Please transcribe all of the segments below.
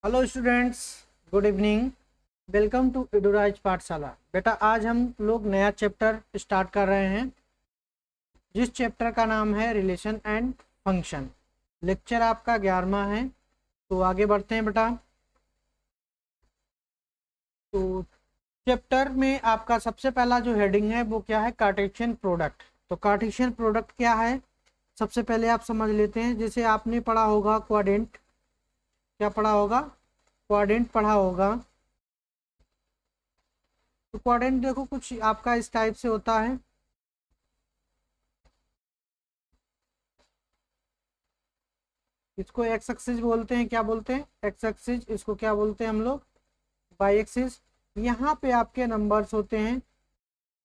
Hello students, good evening. Welcome to Eduraise पाठशाला। बेटा आज हम लोग नया चैप्टर स्टार्ट कर रहे हैं जिस चैप्टर का नाम है रिलेशन एंड फंक्शन। लेक्चर आपका 11वां है। तो आगे बढ़ते हैं बेटा। तो चैप्टर में आपका सबसे पहला जो हेडिंग है वो क्या है? Cartesian product. तो कार्टेशियन प्रोडक्ट क्या है सबसे पहले आप समझ लेते हैं। जैसे आपने पढ़ा होगा क्वाड्रेंट, क्या पढ़ा होगा? क्वाड्रेंट पढ़ा होगा। तो क्वाड्रेंट देखो कुछ आपका इस टाइप से होता है। इसको एक्स एक्सिस बोलते हैं। क्या बोलते हैं? X axis. इसको क्या बोलते हैं हम लोग? Y axis. यहाँ पे आपके नंबर्स होते हैं।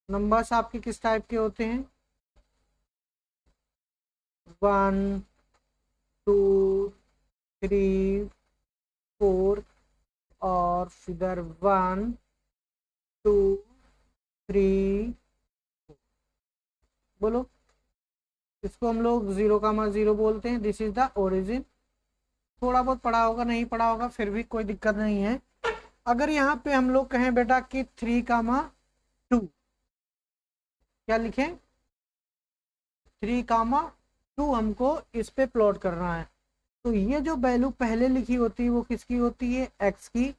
नंबर्स आपके किस टाइप के होते हैं? 1 2 3 4 और फिर 1 2 3। बोलो। इसको हम लोग 0,0 बोलते हैं। This is the origin. थोड़ा बहुत पढ़ा होगा, नहीं पढ़ा होगा फिर भी कोई दिक्कत नहीं है। अगर यहाँ पे हम लोग कहें बेटा कि 3,2, क्या लिखें? 3,2 हमको इस पे प्लॉट करना है। तो ये जो वैल्यू पहले लिखी होती है वो किसकी होती है? एक्स की।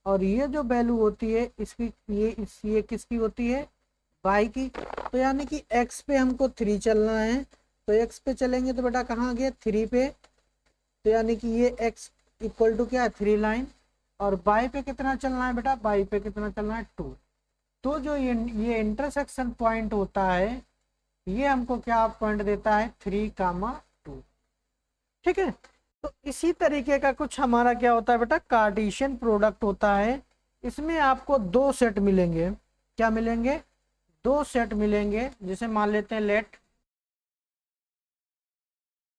और ये जो वैल्यू होती है इसकी, ये किसकी होती है? वाई की। तो यानी कि एक्स पे हमको 3 चलना है। तो एक्स पे चलेंगे तो बेटा कहाँ गए? 3 पे। तो यानी कि ये एक्स इक्वल टू क्या है? 3 लाइन। और वाई पे कितना चलना है बेटा? वाई पे कितना चलना है? 2। तो जो ये इंटरसेक्शन पॉइंट होता है ये हमको क्या पॉइंट देता है? 3,2। ठीक है। तो इसी तरीके का कुछ हमारा क्या होता है बेटा? कार्टेशियन प्रोडक्ट होता है। इसमें आपको 2 सेट मिलेंगे। क्या मिलेंगे? 2 सेट मिलेंगे। जिसे मान लेते हैं let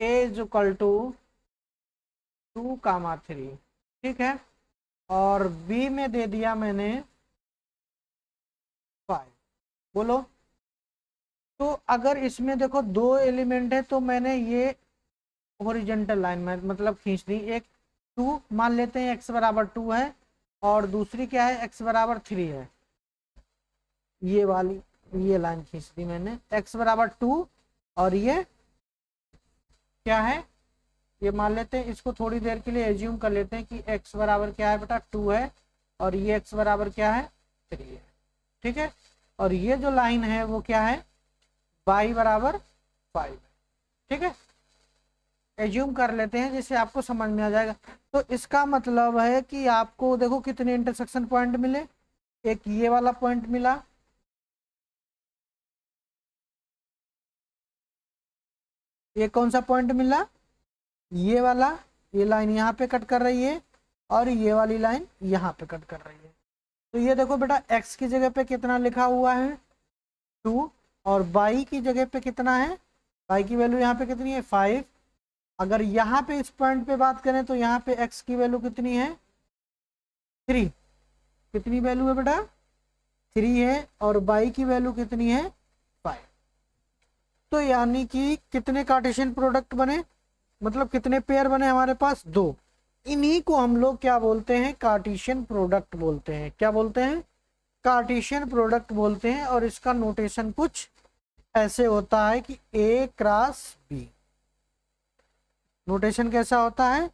A is equal to 2,3। ठीक है। और बी में दे दिया मैंने 5। बोलो। तो अगर इसमें देखो 2 एलिमेंट है तो मैंने ये हॉरिजॉन्टल लाइन में मतलब खींच दी। एक 2 मान लेते हैं, x बराबर 2 है। और दूसरी क्या है? x बराबर 3 है। ये वाली ये लाइन खींच दी मैंने, x बराबर 2। और ये क्या है? ये मान लेते हैं, इसको थोड़ी देर के लिए एज्यूम कर लेते हैं कि x बराबर क्या है बेटा? 2 है। और ये x बराबर क्या है? 3 है। ठीक है। और ये जो लाइन है वो क्या है? y बराबर 5 है। ठीक है। एज्यूम कर लेते हैं जिससे आपको समझ में आ जाएगा। तो इसका मतलब है कि आपको देखो कितने इंटरसेक्शन पॉइंट मिले। एक ये वाला पॉइंट मिला, ये कौन सा पॉइंट मिला? ये वाला। ये लाइन यहाँ पे कट कर रही है और ये वाली लाइन यहाँ पे कट कर रही है। तो ये देखो बेटा x की जगह पे कितना लिखा हुआ है? 2। और y की जगह पे कितना है? y की वैल्यू यहाँ पे कितनी है? 5। अगर यहाँ पे इस पॉइंट पे बात करें तो यहाँ पे x की वैल्यू कितनी है? 3। कितनी वैल्यू है बेटा? 3 है। और y की वैल्यू कितनी है? 5। तो यानी कि कितने कार्टेशियन प्रोडक्ट बने, मतलब कितने पेयर बने हमारे पास? 2। इन्हीं को हम लोग क्या बोलते हैं? कार्टेशियन प्रोडक्ट बोलते हैं। क्या बोलते हैं? कार्टेशियन प्रोडक्ट बोलते हैं। और इसका नोटेशन कुछ ऐसे होता है कि a क्रॉस b। नोटेशन कैसा होता है?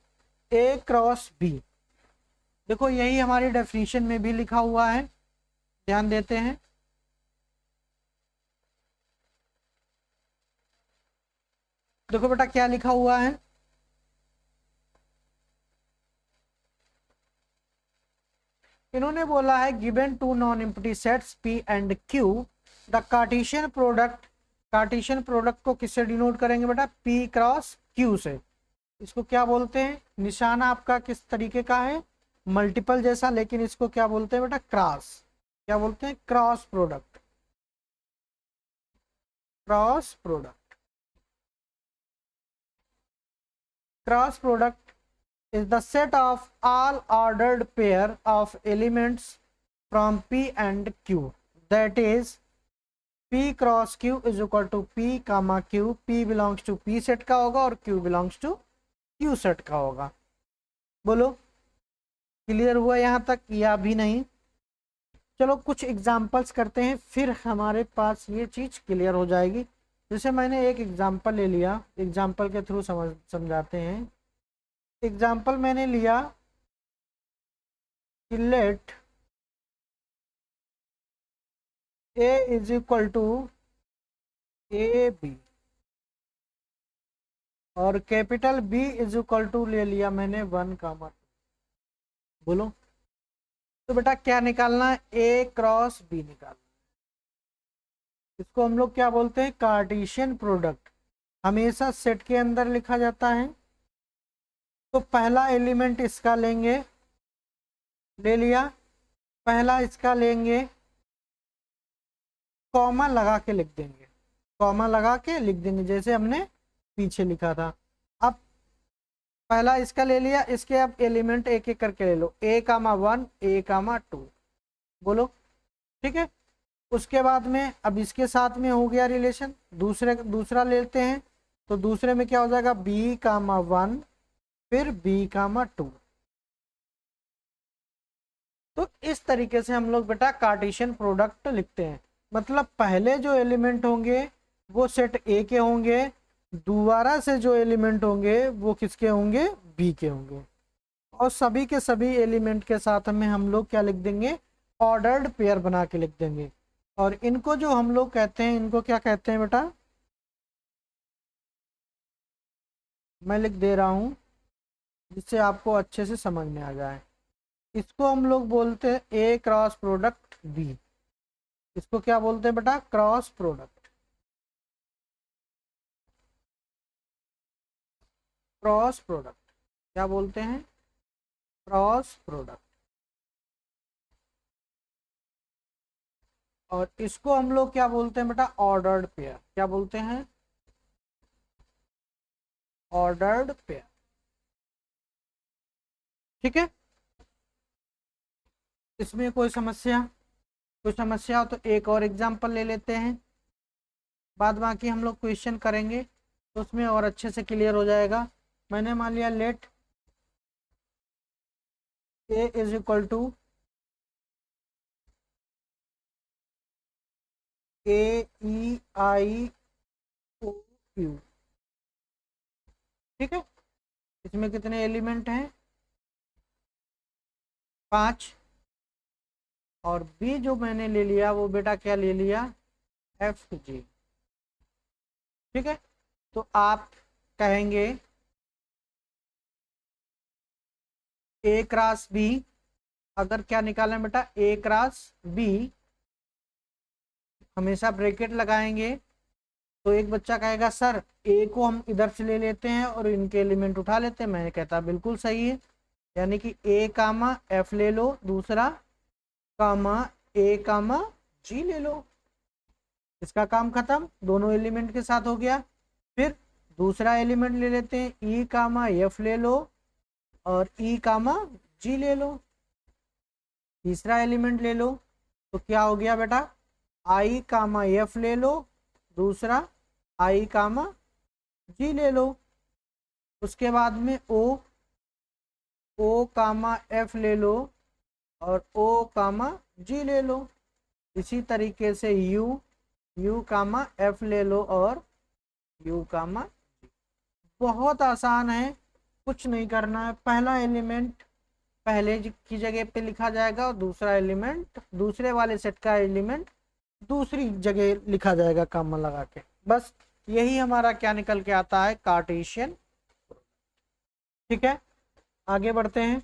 a cross b। देखो यही हमारी डेफिनेशन में भी लिखा हुआ है, ध्यान देते हैं। देखो बेटा क्या लिखा हुआ है। इन्होंने बोला है given two non empty sets P and Q the Cartesian product. Cartesian product को किससे डिनोट करेंगे बेटा? P क्रॉस Q से। इसको क्या बोलते हैं? निशान आपका किस तरीके का है? मल्टीपल जैसा, लेकिन इसको क्या बोलते हैं बेटा? क्रॉस। क्या बोलते हैं? Cross product. Cross product. Cross product is the set of all ordered pair of elements from P and Q, that is P cross Q is equal to P comma Q। P belongs to P set का होगा और Q belongs to Q set का होगा। बोलो। Clear हुआ यहाँ तक या भी नहीं? चलो कुछ एग्जाम्पल्स करते हैं, फिर हमारे पास ये चीज़ क्लियर हो जाएगी। जैसे मैंने एक एग्जाम्पल ले लिया, एग्जाम्पल के थ्रू समझाते हैं। एग्जाम्पल मैंने लिया कि let A is equal to A B और capital B is equal to ले लिया मैंने 1, बोलो तो बेटा क्या निकालना है? ए क्रॉस बी निकालना। इसको हम लोग क्या बोलते हैं? Cartesian product. हमेशा सेट के अंदर लिखा जाता है। तो पहला एलिमेंट इसका लेंगे, ले लिया, पहला इसका लेंगे, कॉमा लगा के लिख देंगे, कॉमा लगा के लिख देंगे जैसे हमने पीछे लिखा था। अब पहला इसका ले लिया, इसके अब एलिमेंट एक एक करके ले लो, A,1 A,2, बोलो ठीक है। उसके बाद में अब इसके साथ में हो गया रिलेशन, दूसरा लेते हैं तो दूसरे में क्या हो जाएगा? B,1 फिर B,2। तो इस तरीके से हम लोग बेटा कार्टेशियन प्रोडक्ट लिखते हैं। मतलब पहले जो एलिमेंट होंगे वो सेट ए के होंगे, दोबारा से जो एलिमेंट होंगे वो किसके होंगे? बी के होंगे। और सभी के सभी एलिमेंट के साथ में हम लोग क्या लिख देंगे? ऑर्डर्ड पेयर बना के लिख देंगे। और इनको जो हम लोग कहते हैं, इनको क्या कहते हैं बेटा? मैं लिख दे रहा हूं जिससे आपको अच्छे से समझ में आ जाए। इसको हम लोग बोलते हैं ए क्रॉस प्रोडक्ट बी। इसको क्या बोलते हैं बेटा? Cross product. क्रॉस प्रोडक्ट क्या बोलते हैं? Cross product. और इसको हम लोग क्या बोलते हैं बेटा? Ordered pair. क्या बोलते हैं? Ordered pair. ठीक है, इसमें कोई समस्या हो तो एक और एग्जांपल ले लेते हैं, बाद बाकी हम लोग क्वेश्चन करेंगे तो उसमें और अच्छे से क्लियर हो जाएगा। मैंने मान लिया let A is equal to AEIOU। ठीक है, इसमें कितने एलिमेंट हैं? 5। और बी जो मैंने ले लिया वो बेटा क्या ले लिया? FG। ठीक है, तो आप कहेंगे ए क्रॉस बी, अगर क्या निकालें बेटा? ए क्रॉस बी, हमेशा ब्रैकेट लगाएंगे। तो एक बच्चा कहेगा सर ए को हम इधर से ले लेते हैं और इनके एलिमेंट उठा लेते हैं। मैं कहता बिल्कुल सही है, यानी कि ए कामा एफ ले लो, दूसरा कामा ए कामा जी ले लो। इसका काम खत्म, दोनों एलिमेंट के साथ हो गया। फिर दूसरा एलिमेंट ले लेते हैं, ई कामा एफ ले लो और ई कामा जी ले लो। तीसरा एलिमेंट ले लो तो क्या हो गया बेटा? आई कामा एफ ले लो, दूसरा आई कामा जी ले लो। उसके बाद में ओ कामा एफ ले लो और ओ कामा जी ले लो। इसी तरीके से यू कामा एफ ले लो और यू कामा जी। बहुत आसान है, कुछ नहीं करना है। पहला एलिमेंट पहले की जगह पे लिखा जाएगा और दूसरा एलिमेंट, दूसरे वाले सेट का एलिमेंट दूसरी जगह लिखा जाएगा कामा लगा के। बस यही हमारा क्या निकल के आता है? कार्टेशियन। ठीक है, आगे बढ़ते हैं।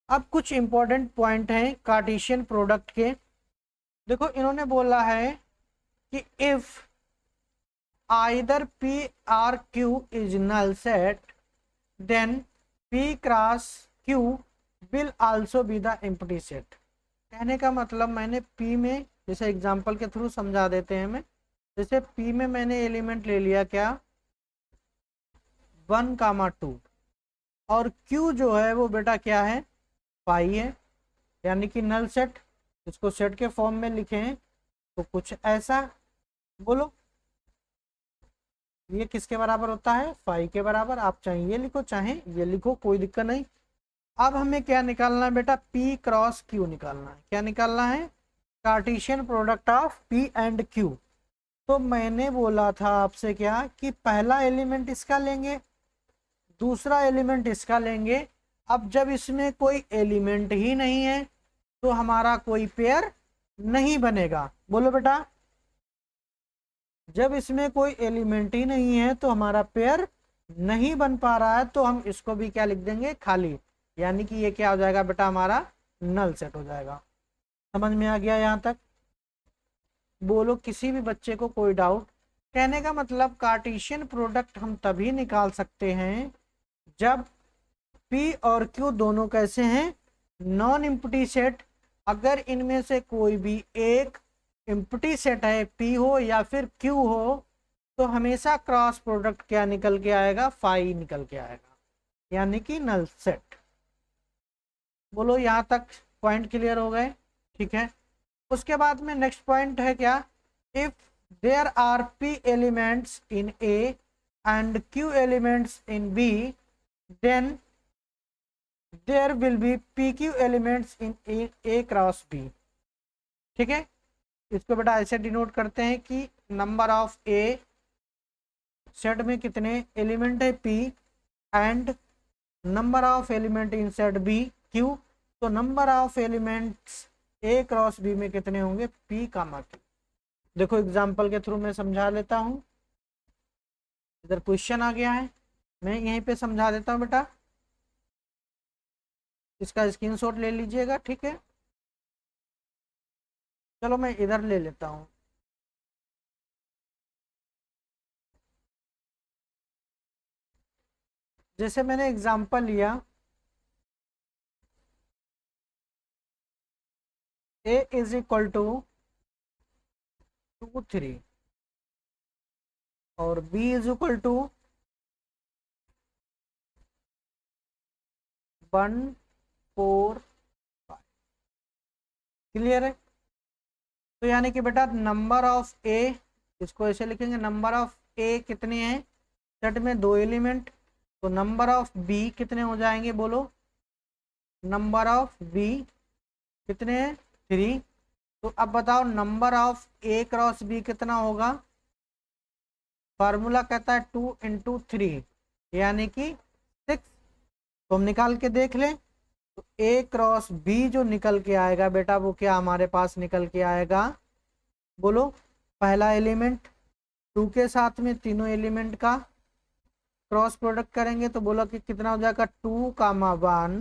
अब कुछ इंपॉर्टेंट पॉइंट हैं कार्टेशियन प्रोडक्ट के। देखो इन्होंने बोला है कि if either p or q is null set then p cross q will also be the empty set. कहने का मतलब मैंने पी में, जैसे एग्जांपल के थ्रू समझा देते हैं। मैं जैसे पी में मैंने एलिमेंट ले लिया क्या? 1,2 और क्यू जो है वो बेटा क्या है? पाई है, यानी कि नल सेट। इसको सेट के फॉर्म में लिखें तो कुछ ऐसा, बोलो ये किसके बराबर होता है? फाई के बराबर। आप चाहे ये लिखो चाहे ये लिखो, कोई दिक्कत नहीं। अब हमें क्या निकालना है बेटा, P क्रॉस Q निकालना है। क्या निकालना है, Cartesian product of P and Q। तो मैंने बोला था आपसे क्या कि पहला एलिमेंट इसका लेंगे, दूसरा एलिमेंट इसका लेंगे। अब जब इसमें कोई एलिमेंट ही नहीं है तो हमारा कोई पेयर नहीं बनेगा। बोलो बेटा, जब इसमें कोई एलिमेंट ही नहीं है तो हमारा पेयर नहीं बन पा रहा है, तो हम इसको भी क्या लिख देंगे, खाली। यानी कि ये क्या हो जाएगा बेटा, हमारा नल सेट हो जाएगा। समझ में आ गया यहाँ तक? बोलो किसी भी बच्चे को कोई डाउट? कहने का मतलब कार्टेशियन प्रोडक्ट हम तभी निकाल सकते हैं जब P और Q दोनों कैसे हैं, नॉन इम्प्टी सेट। अगर इनमें से कोई भी एक इम्प्टी सेट है, P हो या फिर Q हो, तो हमेशा क्रॉस प्रोडक्ट क्या निकल के आएगा, फाई निकल के आएगा, यानी कि नल सेट। बोलो यहाँ तक पॉइंट क्लियर हो गए? ठीक है। उसके बाद में नेक्स्ट पॉइंट है क्या, if there are P elements in A and Q elements in B, then there will be PQ elements in A cross B। ठीक है, इसको बेटा ऐसे डिनोट करते हैं कि नंबर ऑफ A सेट में कितने एलिमेंट है P and number of element in set B Q। तो number of elements A cross B में कितने होंगे, P कामा Q। देखो एग्जांपल के थ्रू मैं समझा लेता हूं। इधर क्वेश्चन आ गया है, मैं यहीं पे समझा देता हूं बेटा, इसका स्क्रीनशॉट ले लीजिएगा। ठीक है, चलो मैं इधर ले लेता हूं। जैसे मैंने एग्जांपल लिया, A इज इक्वल टू 2 3 और B is equal to 1 4 5। Clear है? तो यानी कि बेटा नंबर ऑफ ए, इसको ऐसे लिखेंगे, नंबर ऑफ ए कितने हैं, सेट में 2 एलिमेंट, तो नंबर ऑफ बी कितने हो जाएंगे, बोलो नंबर ऑफ बी कितने हैं, 3। तो अब बताओ number of a cross b कितना होगा, फार्मूला कहता है 2 इंटू 3 यानी कि 6। तो हम निकाल के देख लें, तो ए क्रॉस बी जो निकल के आएगा बेटा, वो क्या हमारे पास निकल के आएगा, बोलो पहला एलिमेंट 2 के साथ में तीनों एलिमेंट का क्रॉस प्रोडक्ट करेंगे तो बोला कि कितना हो जाएगा, 2 कामा 1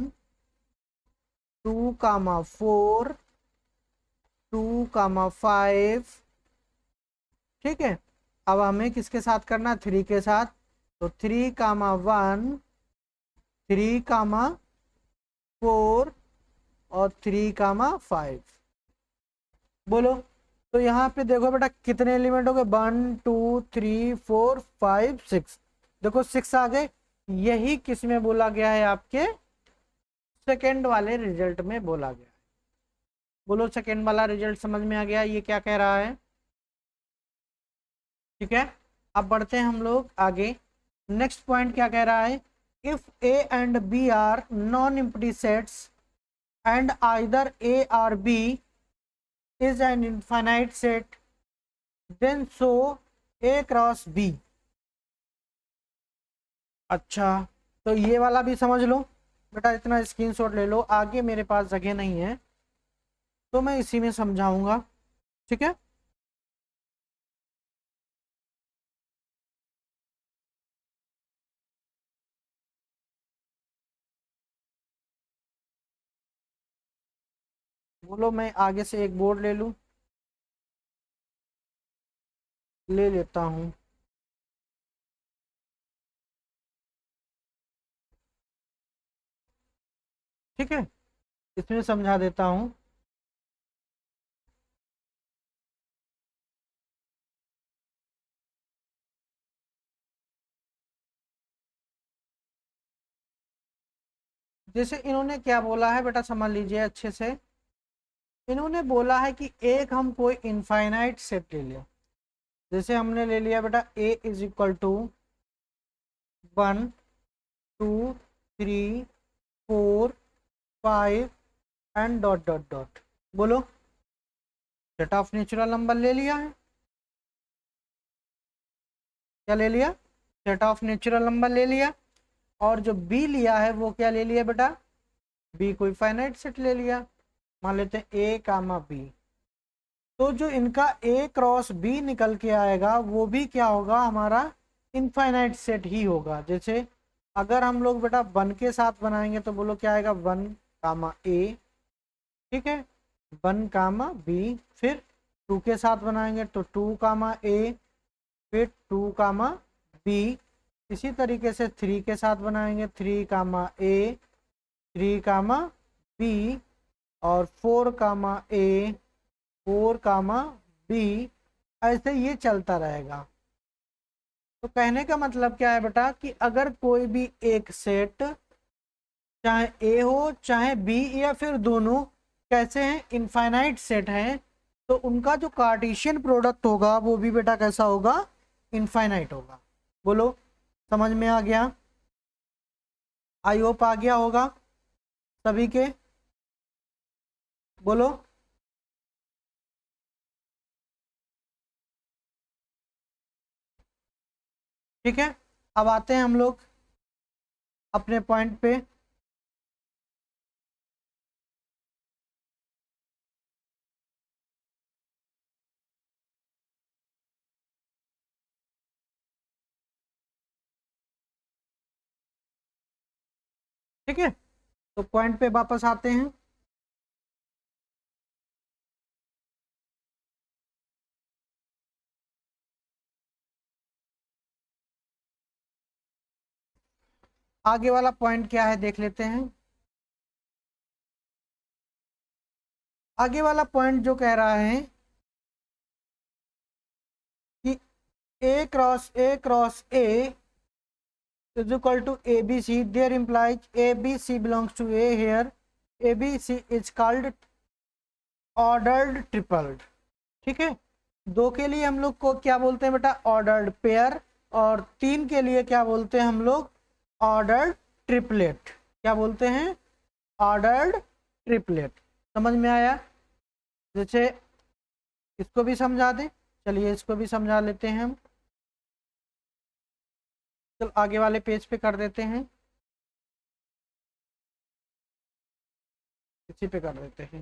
2 कामा 4 2 कामा 5। ठीक है, अब हमें किसके साथ करना है, 3 के साथ। तो 3 कामा 1 3 कामा 4 और 3 कामा 5। बोलो, तो यहाँ पे देखो बेटा कितने एलिमेंट हो गए, 1 2 3 4 5 6। देखो 6 आ गए। यही किस में बोला गया है, आपके सेकेंड वाले रिजल्ट में बोला गया है। बोलो सेकेंड वाला रिजल्ट समझ में आ गया, ये क्या कह रहा है? ठीक है, अब बढ़ते हैं हम लोग आगे। नेक्स्ट पॉइंट क्या कह रहा है, if A and B are non empty sets and either A और B is an infinite set, then so A cross B. अच्छा, तो ये वाला भी समझ लो बेटा, इतना स्क्रीनशॉट ले लो, आगे मेरे पास जगह नहीं है तो मैं इसी में समझाऊंगा। ठीक है, बोलो मैं आगे से एक बोर्ड ले लूं, ले लेता हूं। ठीक है, इसमें समझा देता हूं। जैसे इन्होंने क्या बोला है बेटा, समझ लीजिए अच्छे से। इन्होंने बोला है कि एक हम कोई इनफाइनाइट सेट ले लिया। जैसे हमने ले लिया बेटा A is equal to 1 2 3 4 5 and dot dot dot. बोलो, सेट ऑफ नेचुरल नंबर ले लिया है, क्या ले लिया, सेट ऑफ नेचुरल नंबर ले लिया। और जो बी लिया है वो क्या ले लिया बेटा, बी कोई फाइनाइट सेट ले लिया, मान लेते हैं ए कामा बी। तो जो इनका ए क्रॉस बी निकल के आएगा वो भी क्या होगा, हमारा इनफाइनाइट सेट ही होगा। जैसे अगर हम लोग बेटा 1 के साथ बनाएंगे तो बोलो क्या आएगा, 1 कामा ए, ठीक है, 1 कामा बी। फिर 2 के साथ बनाएंगे तो 2 कामा ए, फिर 2 कामा बी। इसी तरीके से 3 के साथ बनाएंगे 3 कामा ए, 3 कामा बी, और 4 कामा ए, 4 कामा बी। ऐसे ये चलता रहेगा। तो कहने का मतलब क्या है बेटा कि अगर कोई भी एक सेट, चाहे ए हो चाहे बी या फिर दोनों कैसे हैं, इनफाइनाइट सेट हैं, तो उनका जो कार्टेशियन प्रोडक्ट होगा वो भी बेटा कैसा होगा, इनफाइनाइट होगा। बोलो, समझ में आ गया, आई होप आ गया होगा सभी के। बोलो, ठीक है। अब आते हैं हम लोग अपने पॉइंट पे। ठीक है, तो पॉइंट पे वापस आते हैं। आगे वाला पॉइंट क्या है देख लेते हैं। आगे वाला पॉइंट जो कह रहा है कि A cross A is equal to ABC, there implies ABC belongs to A here. ABC is called ordered tripled। ठीक है, 2 के लिए हम लोग को क्या बोलते हैं बेटा, ऑर्डर्ड पेयर, और 3 के लिए क्या बोलते हैं हम लोग, ऑर्डर्ड ट्रिपलेट। क्या बोलते हैं, ऑर्डर्ड ट्रिपलेट। समझ में आया। जैसे इसको भी समझा दें, चलिए इसको भी समझा लेते हैं हम। चल आगे वाले पेज पे कर देते हैं, इसी पे कर देते हैं।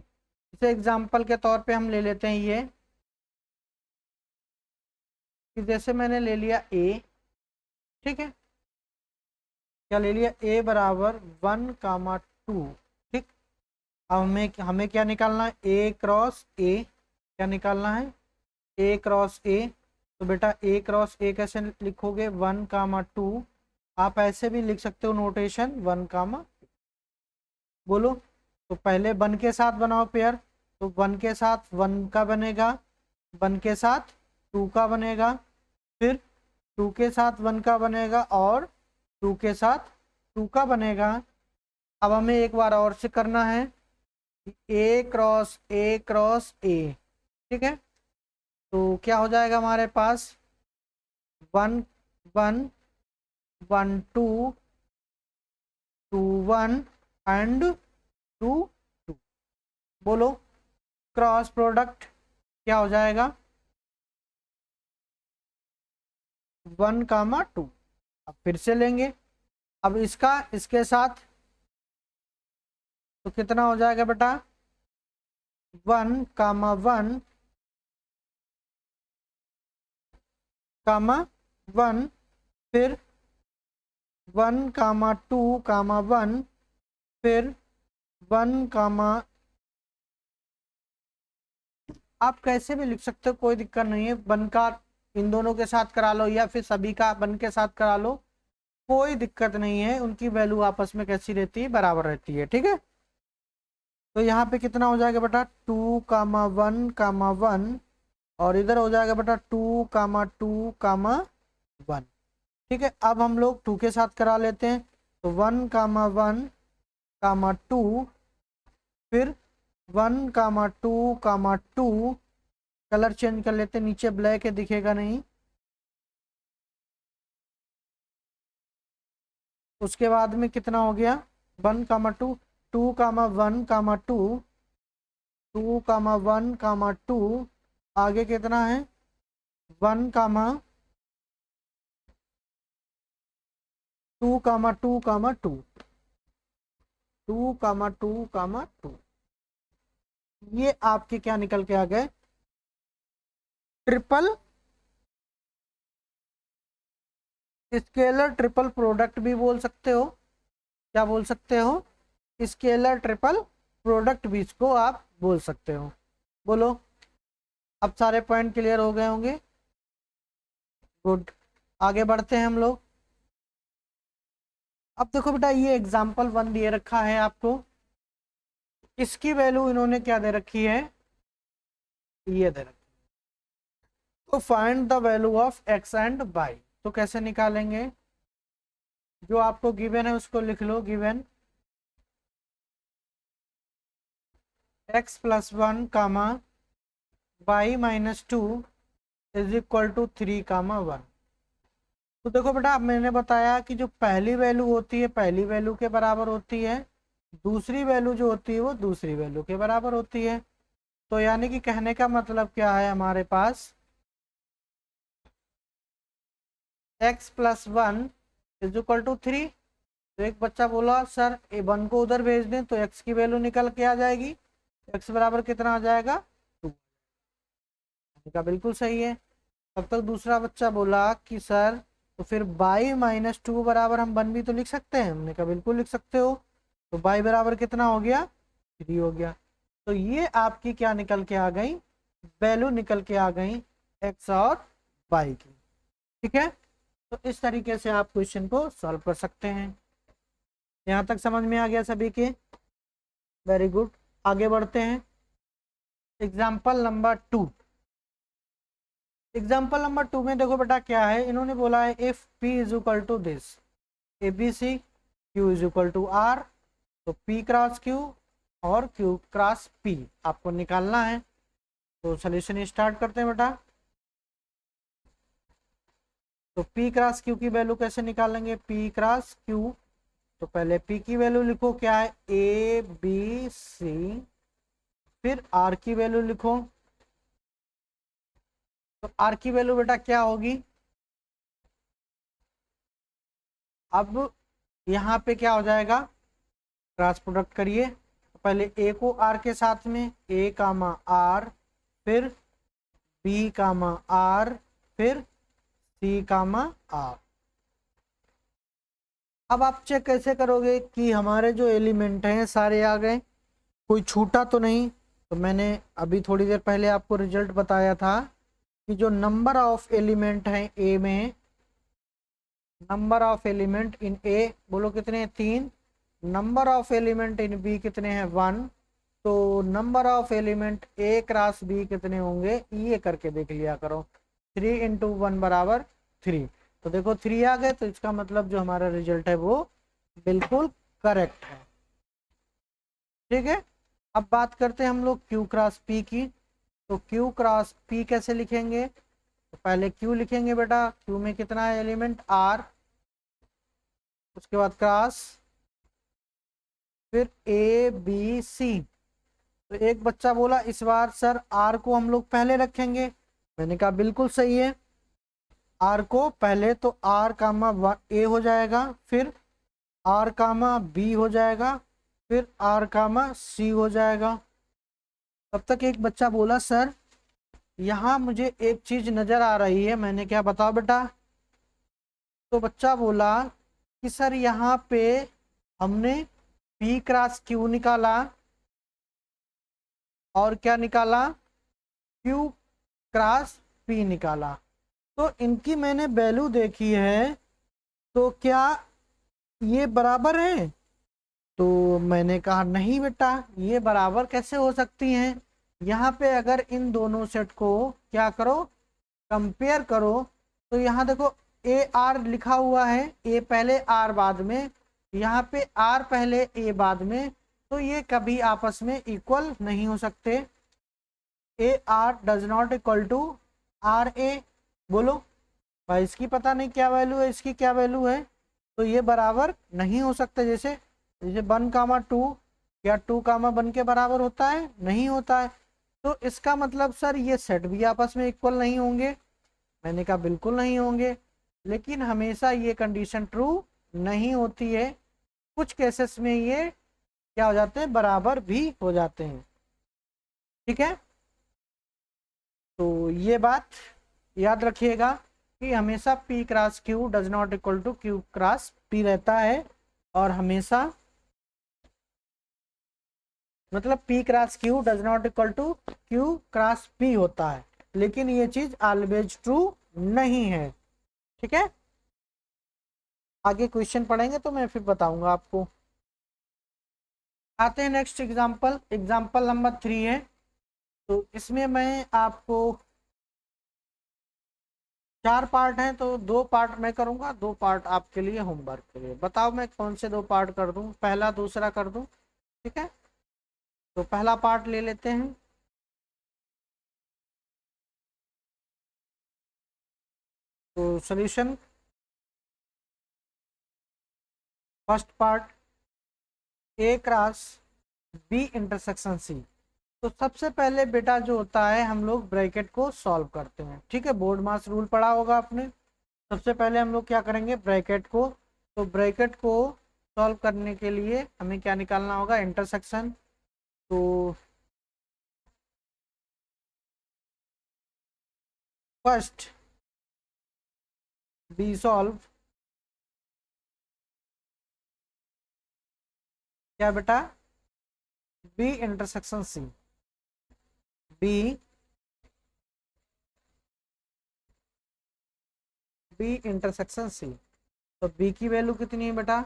इसे एग्जाम्पल के तौर पे हम ले लेते हैं ये, कि जैसे मैंने ले लिया ए, ठीक है, क्या ले लिया, ए बराबर 1 कामा 2। ठीक, अब हमें क्या निकालना है, ए क्रॉस ए। क्या निकालना है, ए क्रॉस ए। तो बेटा ए क्रॉस ए कैसे लिखोगे, 1 कामा 2। आप ऐसे भी लिख सकते हो नोटेशन 1 कामा। बोलो, तो पहले 1 के साथ बनाओ पेयर, तो 1 के साथ 1 का बनेगा, 1 के साथ 2 का बनेगा, फिर 2 के साथ 1 का बनेगा, और 2 के साथ 2 का बनेगा। अब हमें एक बार और से करना है, ए क्रॉस ए क्रॉस ए। ठीक है, तो क्या हो जाएगा हमारे पास, 1 1 1 2 2 1 एंड 2 2। बोलो, क्रॉस प्रोडक्ट क्या हो जाएगा, 1 कामा 2। अब फिर से लेंगे, अब इसका इसके साथ, तो कितना हो जाएगा बेटा, 1 कामा 1 कामा 1, फिर 1 कामा 2 कामा 1, फिर 1 कामा। आप कैसे भी लिख सकते हो, कोई दिक्कत नहीं है, 1 का इन दोनों के साथ करा लो या फिर सभी का 1 के साथ करा लो, कोई दिक्कत नहीं है, उनकी वैल्यू आपस में कैसी रहती है, बराबर रहती है। ठीक है, तो यहाँ पे कितना हो जाएगा बेटा, 2 कामा 1 कामा 1, और इधर हो जाएगा बेटा 2 कामा 2 कामा 1। ठीक है, अब हम लोग 2 के साथ करा लेते हैं, तो 1 कामा 1 कामा 2, फिर 1 कामा 2 कामा 2। कलर चेंज कर लेते हैं, नीचे ब्लैक है दिखेगा नहीं। उसके बाद में कितना हो गया, 1 कामा 2, 2,1,2, 2,1,2, आगे कितना है 1,2,2,2, 2,2,2, ये आपके क्या निकल के आ गए, ट्रिपल स्केलर ट्रिपल प्रोडक्ट भी बोल सकते हो। क्या बोल सकते हो, स्केलर ट्रिपल प्रोडक्ट भी इसको आप बोल सकते हो। बोलो, अब सारे पॉइंट क्लियर हो गए होंगे। गुड, आगे बढ़ते हैं हम लोग। अब देखो बेटा, ये एग्जाम्पल 1 दिए रखा है आपको, इसकी वैल्यू इन्होंने क्या दे रखी है, ये दे रखी। तो find the value of x and y, तो कैसे निकालेंगे, जो आपको गिवन है उसको लिख लो। Given x + 1, y - 2 = 3, 1। तो देखो बेटा, अब मैंने बताया कि जो पहली वैल्यू होती है पहली वैल्यू के बराबर होती है, दूसरी वैल्यू जो होती है वो दूसरी वैल्यू के बराबर होती है। तो यानी कि कहने का मतलब क्या है, हमारे पास x + 1 = 3। तो एक बच्चा बोला सर A1 को उधर भेज दें तो x की वैल्यू निकल के आ जाएगी, x बराबर कितना आ जाएगा 2 का, बिल्कुल सही है। तब तक दूसरा बच्चा बोला कि सर तो फिर y - 2 बराबर हम 1 भी तो लिख सकते हैं, हमने कहा बिल्कुल लिख सकते हो। तो y बराबर कितना हो गया 3 हो गया। तो ये आपकी क्या निकल के आ गई, वैल्यू निकल के आ गई x और y की। ठीक है, तो इस तरीके से आप क्वेश्चन को सॉल्व कर सकते हैं। यहाँ तक समझ में आ गया सभी के, वेरी गुड। आगे बढ़ते हैं, एग्जाम्पल नंबर 2। एग्जाम्पल नंबर 2 में देखो बेटा क्या है, इन्होंने बोला है if p = this ABC, q = r, तो p क्रॉस q और q क्रॉस p आपको निकालना है। तो सॉल्यूशन स्टार्ट करते हैं बेटा। तो p क्रॉस q की वैल्यू कैसे निकालेंगे, p क्रॉस q, तो पहले p की वैल्यू लिखो, क्या है ABC, फिर r की वैल्यू लिखो। तो r की वैल्यू बेटा क्या होगी, अब यहाँ पे क्या हो जाएगा, क्रॉस प्रोडक्ट करिए। पहले a को r के साथ में a, r, फिर b, r, फिर c, r। अब आप चेक कैसे करोगे कि हमारे जो एलिमेंट हैं सारे आ गए, कोई छूटा तो नहीं। तो मैंने अभी थोड़ी देर पहले आपको रिजल्ट बताया था कि जो नंबर ऑफ एलिमेंट हैं ए में, number of element in a बोलो कितने हैं 3, number of element in b कितने हैं 1, तो number of element a cross b कितने होंगे, ये करके देख लिया करो। 3 × 1 = 3। तो देखो 3 आ गए, तो इसका मतलब जो हमारा रिजल्ट है वो बिल्कुल करेक्ट है। ठीक है, अब बात करते हैं हम लोग Q क्रॉस P की। तो Q क्रॉस P कैसे लिखेंगे, तो पहले Q लिखेंगे बेटा, Q में कितना है एलिमेंट R, उसके बाद क्रॉस, फिर A B C। तो एक बच्चा बोला इस बार सर R को हम लोग पहले रखेंगे, मैंने कहा बिल्कुल सही है, R को पहले, तो R, A हो जाएगा, फिर R, B हो जाएगा, फिर R, C हो जाएगा। तब तक एक बच्चा बोला सर यहाँ मुझे एक चीज नजर आ रही है, मैंने क्या, बताओ बेटा। तो बच्चा बोला कि सर यहाँ पे हमने P क्रॉस Q निकाला और क्या निकाला, Q क्रॉस P निकाला, तो इनकी मैंने वैल्यू देखी है, तो क्या ये बराबर है। तो मैंने कहा नहीं बेटा, ये बराबर कैसे हो सकती हैं। यहाँ पे अगर इन दोनों सेट को क्या करो, कंपेयर करो, तो यहाँ देखो ए आर लिखा हुआ है, ए पहले आर बाद में, यहाँ पे आर पहले ए बाद में, तो ये कभी आपस में इक्वल नहीं हो सकते। A R does not equal to R A. बोलो भाई, इसकी पता नहीं क्या वैल्यू है, इसकी क्या वैल्यू है, तो ये बराबर नहीं हो सकते। जैसे 1, 2 क्या 2, 1 के बराबर होता है? नहीं होता है। तो इसका मतलब सर ये सेट भी आपस में इक्वल नहीं होंगे। मैंने कहा बिल्कुल नहीं होंगे, लेकिन हमेशा ये कंडीशन ट्रू नहीं होती है। कुछ केसेस में ये क्या हो जाते हैं, बराबर भी हो जाते हैं। ठीक है, तो ये बात याद रखिएगा कि हमेशा P cross Q does not equal to Q cross P रहता है, और हमेशा मतलब P cross Q does not equal to Q cross P होता है, लेकिन ये चीज ऑलवेज ट्रू नहीं है। ठीक है, आगे क्वेश्चन पढ़ेंगे तो मैं फिर बताऊंगा आपको। आते हैं नेक्स्ट एग्जांपल, एग्जांपल नंबर 3 है। तो इसमें मैं आपको 4 पार्ट हैं, तो 2 पार्ट मैं करूंगा, 2 पार्ट आपके लिए होमवर्क के लिए। बताओ मैं कौन से 2 पार्ट कर दूं, पहला दूसरा कर दूं? ठीक है, तो पहला पार्ट ले लेते हैं। तो सॉल्यूशन, फर्स्ट पार्ट, ए क्रॉस बी इंटरसेक्शन सी। तो सबसे पहले बेटा जो होता है, हम लोग ब्रैकेट को सॉल्व करते हैं। ठीक है, बोर्ड मास रूल पढ़ा होगा आपने। सबसे पहले हम लोग क्या करेंगे, ब्रैकेट को, तो ब्रैकेट को सॉल्व करने के लिए हमें क्या निकालना होगा, इंटरसेक्शन। तो फर्स्ट बी सॉल्व क्या बेटा, b intersection c, b b intersection c. तो बी की वैल्यू कितनी है बेटा,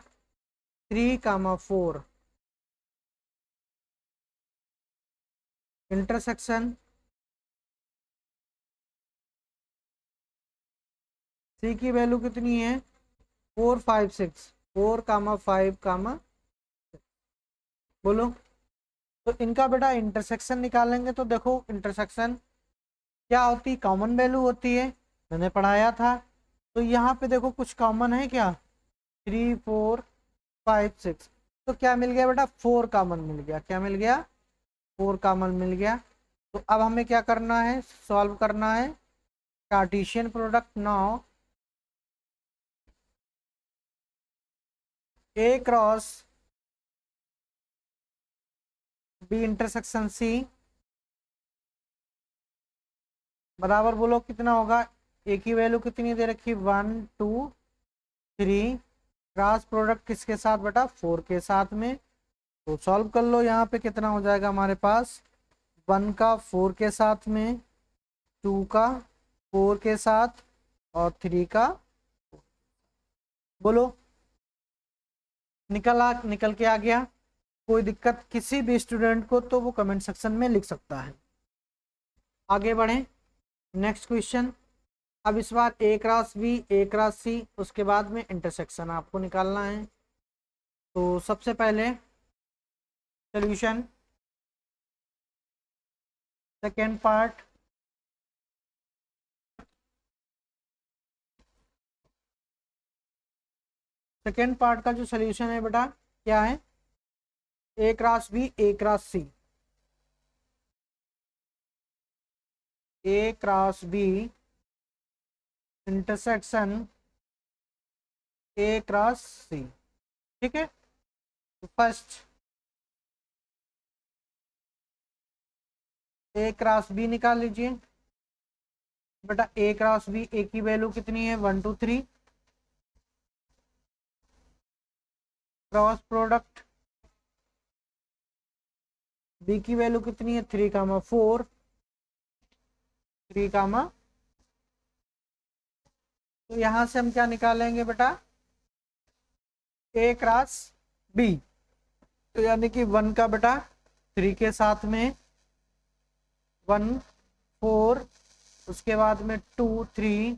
3, 4, इंटरसेक्शन सी की वैल्यू कितनी है, 4, 5, 6, 4, 5, बोलो। तो इनका बेटा इंटरसेक्शन निकालेंगे, तो देखो इंटरसेक्शन क्या होती, कॉमन वैल्यू होती है, मैंने पढ़ाया था। तो यहाँ पे देखो कुछ कॉमन है क्या, 3, 4, 5, 6। तो क्या मिल गया बेटा, 4 कॉमन मिल गया। क्या मिल गया, 4 कॉमन मिल गया। तो अब हमें क्या करना है, सॉल्व करना है कार्टेशियन प्रोडक्ट। नाउ ए क्रॉस बी इंटरसेक्शन सी बराबर, बोलो कितना होगा, ए की वैल्यू कितनी दे रखी, 1, 2, 3, क्रॉस प्रोडक्ट किसके साथ बेटा, 4 के साथ में। तो सॉल्व कर लो, यहाँ पे कितना हो जाएगा हमारे पास, 1 का 4 के साथ में, 2 का 4 के साथ, और 3 का, बोलो निकल के आ गया। कोई दिक्कत किसी भी स्टूडेंट को तो वो कमेंट सेक्शन में लिख सकता है। आगे बढ़ें, नेक्स्ट क्वेश्चन। अब इस बार ए क्रॉस बी, ए क्रॉस सी, उसके बाद में इंटरसेक्शन आपको निकालना है। तो सबसे पहले solution, second part, second part का जो सॉल्यूशन है बेटा क्या है, A cross B, A cross C, A cross B intersection A cross C. ठीक है, तो फर्स्ट ए क्रॉस बी निकाल लीजिए बेटा। ए क्रॉस बी, ए की वैल्यू कितनी है, 1, 2, 3, क्रॉस प्रोडक्ट बी की वैल्यू कितनी है, 3, 4, 3, तो यहां से हम क्या निकालेंगे बेटा, ए क्रॉस बी। तो यानी कि 1 का बेटा 3 के साथ में, 1, 4, उसके बाद में 2, 3,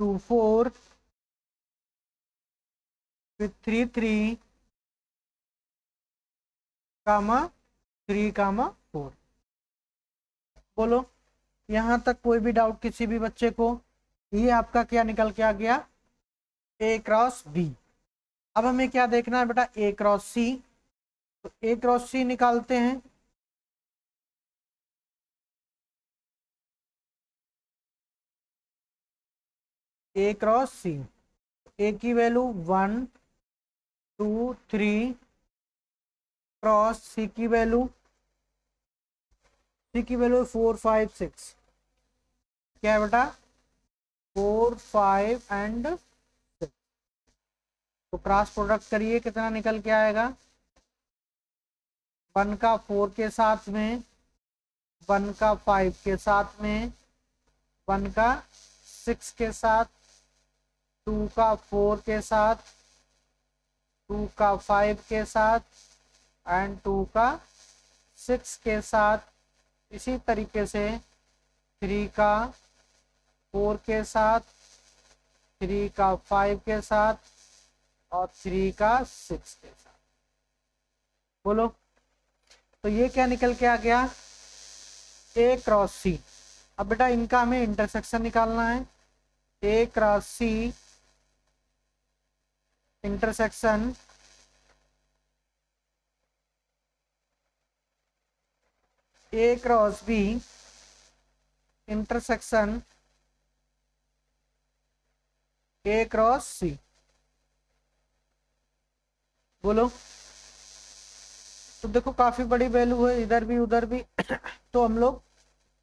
2, 4, फिर 3, 3, 4। बोलो यहाँ तक कोई भी डाउट किसी भी बच्चे को? ये आपका क्या निकल के आ गया, ए क्रॉस बी। अब हमें क्या देखना है बेटा, ए क्रॉस सी। तो ए क्रॉस सी निकालते हैं। ए क्रॉस सी, ए की वैल्यू 1 2 3 क्रॉस सी की वैल्यू 4 5 6। क्या है बेटा? 4 5 एंड 6। तो क्रॉस प्रोडक्ट करिए, कितना निकल के आएगा? 1 का 4 के साथ में, 1 का 5 के साथ में, 1 का 6 के साथ, 2 का 4 के साथ, 2 का 5 के साथ एंड 2 का 6 के साथ। इसी तरीके से 3 का 4 के साथ, 3 का 5 के साथ और 3 का 6 के साथ। बोलो, तो ये क्या निकल के आ गया? A cross C. अब बेटा इनका हमें इंटरसेक्शन निकालना है। A cross C intersection A cross B intersection A cross C. बोलो, तो देखो काफी बड़ी वैल्यू है, इधर भी उधर भी तो हम लोग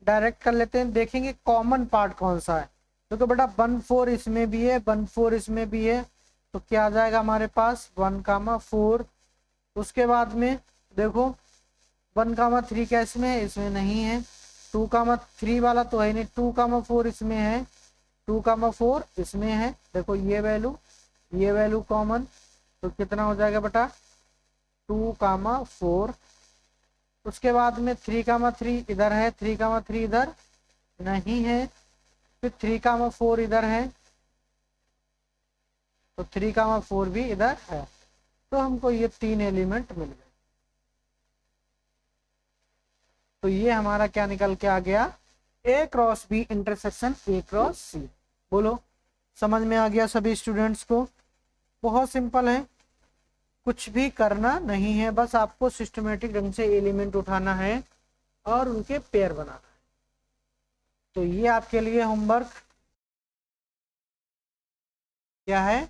डायरेक्ट कर लेते हैं, देखेंगे कॉमन पार्ट कौन सा है। देखो बेटा 1 4 इसमें भी है, 1 4 इसमें भी है, तो क्या आ जाएगा हमारे पास? 1 कामा 4। उसके बाद में देखो 1 कामा 3 क्या इसमें है? इसमें नहीं है। 2 कामा 3 वाला तो है नहीं, 2 कामा 4 इसमें है, 2 कामा 4 इसमें है। देखो ये वैल्यू कॉमन, तो कितना हो जाएगा बेटा? 2 कामा 4। उसके बाद में 3 कामा 3 इधर है, 3 कामा 3 इधर नहीं है, फिर 3 कामा 4 इधर है, तो 3 कामा 4 भी इधर है। तो हमको ये 3 एलिमेंट मिल गए। तो ये हमारा क्या निकल के आ गया? A cross B intersection A cross C. बोलो, समझ में आ गया सभी स्टूडेंट्स को? बहुत सिंपल है, कुछ भी करना नहीं है, बस आपको सिस्टमेटिक ढंग से एलिमेंट उठाना है और उनके पेयर बनाना है। तो ये आपके लिए होमवर्क क्या है?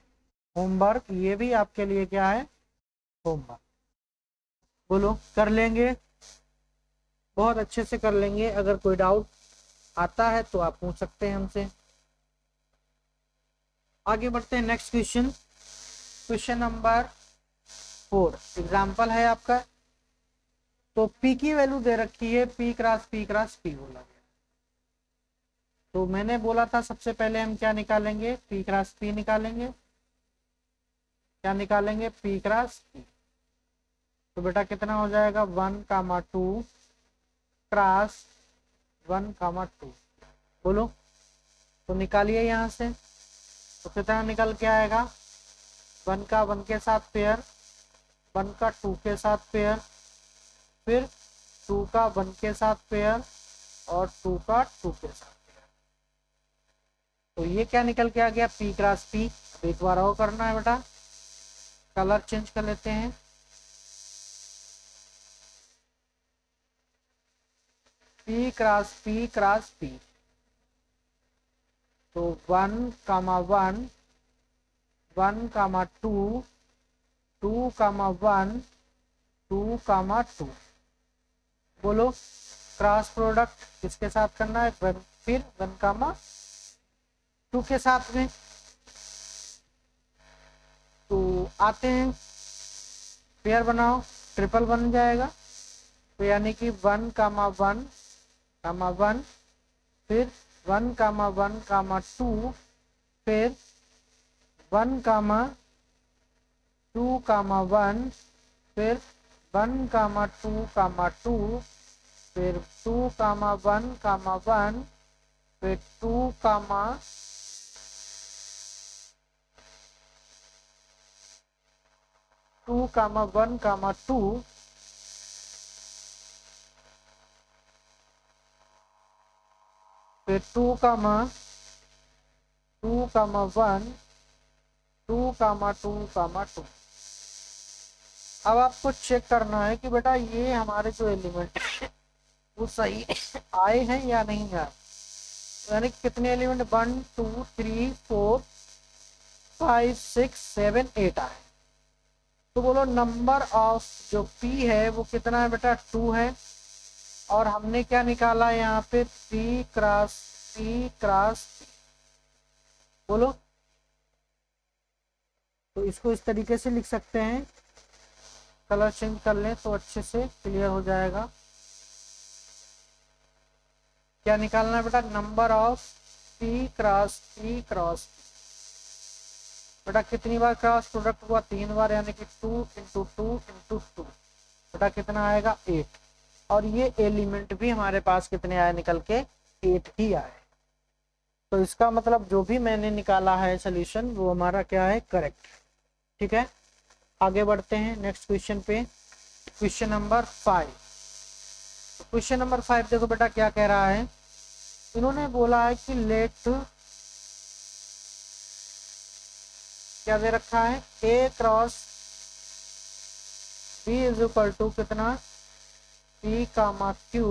होमवर्क। ये भी आपके लिए क्या है? होमवर्क। बोलो, कर लेंगे? बहुत अच्छे से कर लेंगे। अगर कोई डाउट आता है तो आप पूछ सकते हैं हमसे। आगे बढ़ते हैं next question. Question number 4 example है आपका। तो P की वैल्यू दे रखी है, P cross P cross P बोला गया। तो मैंने बोला था सबसे पहले हम क्या निकालेंगे? P क्रॉस P निकालेंगे। क्या निकालेंगे? P cross P। तो बेटा कितना हो जाएगा? 1 कामा 2 क्रॉस 1 कामा 2। बोलो, तो निकालिए यहाँ से। तो कितना निकल के आएगा? 1 का 1 के साथ पेयर, 1 का 2 के साथ पेयर, फिर 2 का 1 के साथ पेयर और 2 का 2 के साथ पेयर। तो ये क्या निकल के आ गया? P cross P। अब एक बार और करना है बेटा, कलर चेंज कर लेते हैं। P cross P cross P। तो 1 कामा 1, 1 कामा 2, 2 कामा 1, 2 कामा 2। बोलो, क्रॉस प्रोडक्ट किसके साथ करना है? फिर 1 कामा 2 के साथ में। तो आते हैं, पेयर बनाओ, ट्रिपल बन जाएगा। तो यानी कि 1 कामा 1 कामा 1, फिर 1 कामा 1 कामा 2, फिर 1 कामा 2 कामा 1, फिर 1 कामा 2 कामा 2, फिर 2 कामा 1 कामा 1, फिर 2 कामा 2 कामा 1 कामा 2, फिर 2 कामा 2 कामा 1, 2 कामा 2 कामा 2। अब आपको चेक करना है कि बेटा ये हमारे जो एलिमेंट वो सही आए हैं या नहीं आए, यानी कितने एलिमेंट 1 2 3 4 5 6 7 8 आए। तो बोलो नंबर ऑफ जो p है वो कितना है बेटा 2 है, और हमने क्या निकाला यहाँ पे p क्रॉस p। बोलो, तो इसको इस तरीके से लिख सकते हैं, कलर चेंज कर लें तो अच्छे से क्लियर हो जाएगा। क्या निकालना है बेटा, number of p cross p। बेटा कितनी बार क्रॉस प्रोडक्ट हुआ, 3 बार, यानी कि 2 इंटू 2 इंटू 2, बेटा कितना आएगा 8। और ये एलिमेंट भी हमारे पास कितने आए निकल के, 8 ही आए। तो इसका मतलब जो भी मैंने निकाला है सोल्यूशन वो हमारा क्या है, करेक्ट। ठीक है, आगे बढ़ते हैं नेक्स्ट क्वेश्चन पे, क्वेश्चन नंबर 5। क्वेश्चन नंबर 5 देखो बेटा क्या कह रहा है, इन्होंने बोला है कि लेट, क्या दे रखा है, a cross b is equal to कितना, p comma q,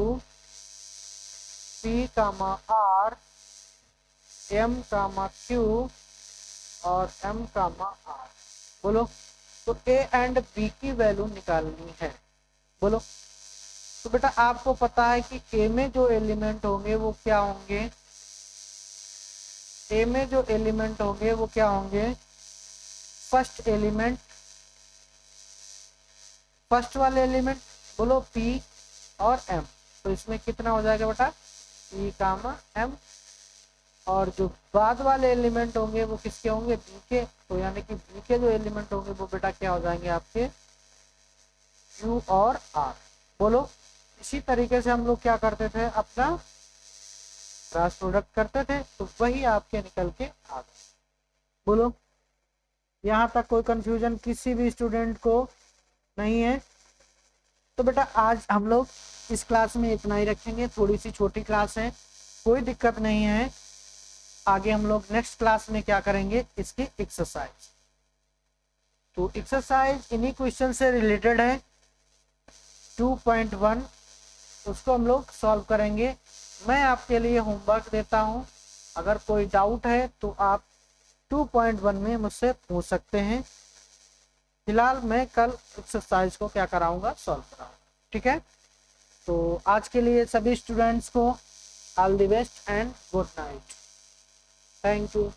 p comma r, m comma q और m कामा r। बोलो, तो a एंड b की वैल्यू निकालनी है। बोलो, तो बेटा आपको पता है कि a में जो एलिमेंट होंगे वो क्या होंगे, a में जो एलिमेंट होंगे वो क्या होंगे, फर्स्ट एलिमेंट, फर्स्ट वाले एलिमेंट बोलो p और m। तो इसमें कितना हो जाएगा बेटा, p कामा m, और जो बाद वाले एलिमेंट होंगे वो किसके होंगे, b के। तो यानी कि b के जो एलिमेंट होंगे वो बेटा क्या हो जाएंगे आपके, q और r। बोलो, इसी तरीके से हम लोग क्या करते थे, अपना क्रॉस प्रोडक्ट करते थे, तो वही आपके निकल के आ गए। बोलो, यहाँ तक कोई कंफ्यूजन किसी भी स्टूडेंट को नहीं है। तो बेटा आज हम लोग इस क्लास में इतना ही रखेंगे, थोड़ी सी छोटी क्लास है, कोई दिक्कत नहीं है। आगे हम लोग नेक्स्ट क्लास में क्या करेंगे, इसकी एक्सरसाइज। तो एक्सरसाइज इन्हीं क्वेश्चन से रिलेटेड है, 2.1, उसको हम लोग सॉल्व करेंगे। मैं आपके लिए होमवर्क देता हूँ, अगर कोई डाउट है तो आप 2.1 में मुझसे पूछ सकते हैं। फिलहाल मैं कल एक्सरसाइज को क्या कराऊंगा, सॉल्व कराऊंगा। ठीक है, तो आज के लिए सभी स्टूडेंट्स को all the best and good night. Thank you.